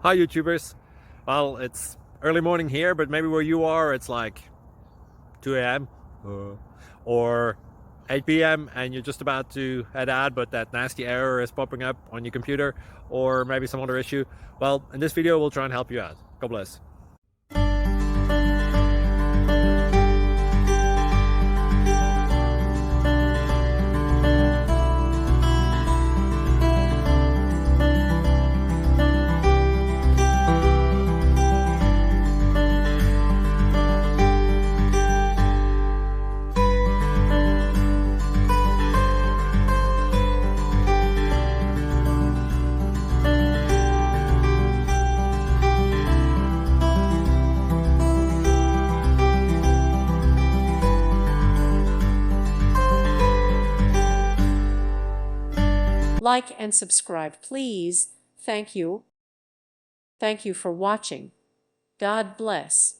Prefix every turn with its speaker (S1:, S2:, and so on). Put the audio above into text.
S1: Hi YouTubers. Well, it's early morning here, but maybe where you are it's like 2 a.m. or 8 p.m. and you're just about to head out, but that nasty error is popping up on your computer, or maybe some other issue. Well, in this video we'll try and help you out. God bless.
S2: Like and subscribe, please. Thank you. Thank you for watching. God bless.